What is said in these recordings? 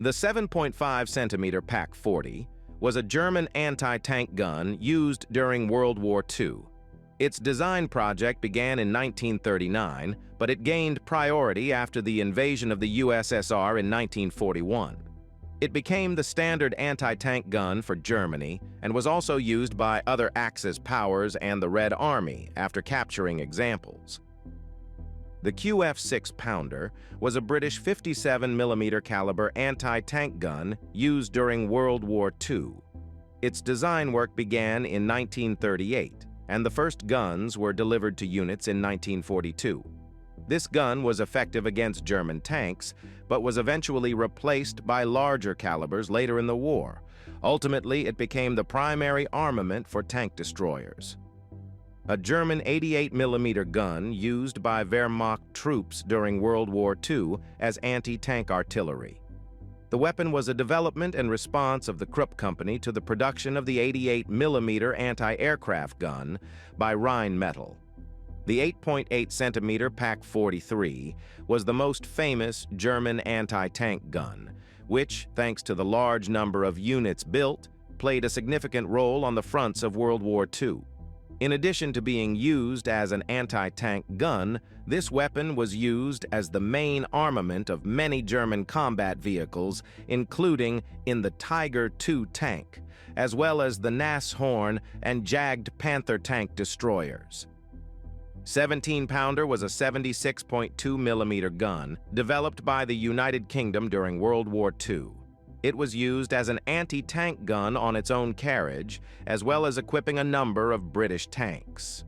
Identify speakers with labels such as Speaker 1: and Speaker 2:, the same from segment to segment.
Speaker 1: The 7.5-centimeter Pak-40 was a German anti-tank gun used during World War II. Its design project began in 1939, but it gained priority after the invasion of the USSR in 1941. It became the standard anti-tank gun for Germany and was also used by other Axis powers and the Red Army after capturing examples. The QF-6 Pounder was a British 57mm caliber anti-tank gun used during World War II. Its design work began in 1938, and the first guns were delivered to units in 1942. This gun was effective against German tanks, but was eventually replaced by larger calibers later in the war. Ultimately, it became the primary armament for tank destroyers. A German 88mm gun used by Wehrmacht troops during World War II as anti-tank artillery. The weapon was a development and response of the Krupp Company to the production of the 88mm anti-aircraft gun by Rheinmetall. The 8.8-centimeter Pak-43 was the most famous German anti-tank gun, which, thanks to the large number of units built, played a significant role on the fronts of World War II. In addition to being used as an anti-tank gun, this weapon was used as the main armament of many German combat vehicles, including in the Tiger II tank, as well as the Nashorn and Jagd Panther tank destroyers. 17-pounder was a 76.2mm gun developed by the United Kingdom during World War II. It was used as an anti-tank gun on its own carriage, as well as equipping a number of British tanks.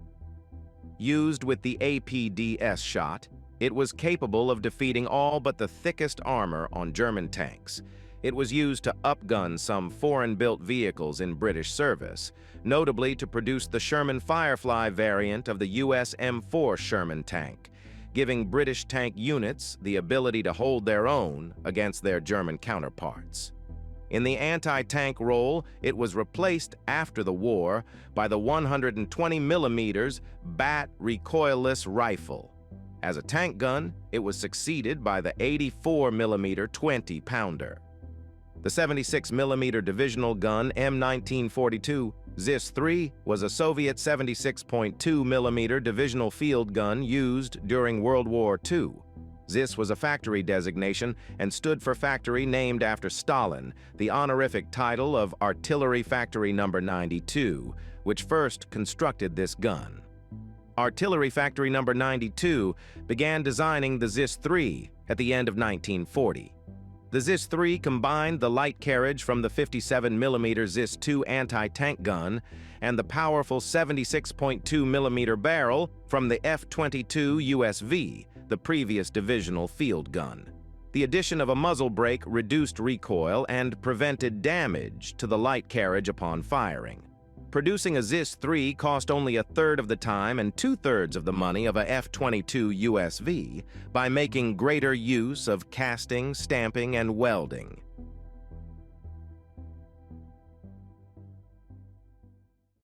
Speaker 1: Used with the APDS shot, it was capable of defeating all but the thickest armor on German tanks. It was used to upgun some foreign-built vehicles in British service, notably to produce the Sherman Firefly variant of the US M4 Sherman tank, giving British tank units the ability to hold their own against their German counterparts. In the anti-tank role, it was replaced after the war by the 120mm Bat recoilless rifle. As a tank gun, it was succeeded by the 84mm 20-pounder. The 76mm divisional gun M1942 ZIS-3 was a Soviet 76.2mm divisional field gun used during World War II. ZIS was a factory designation and stood for factory named after Stalin, the honorific title of Artillery Factory No. 92, which first constructed this gun. Artillery Factory No. 92 began designing the ZIS-3 at the end of 1940. The ZIS-3 combined the light carriage from the 57mm ZIS-2 anti-tank gun and the powerful 76.2mm barrel from the F-22 USV, the previous divisional field gun. The addition of a muzzle brake reduced recoil and prevented damage to the light carriage upon firing. Producing a ZIS-3 cost only a third of the time and two-thirds of the money of a F-22 USV by making greater use of casting, stamping, and welding.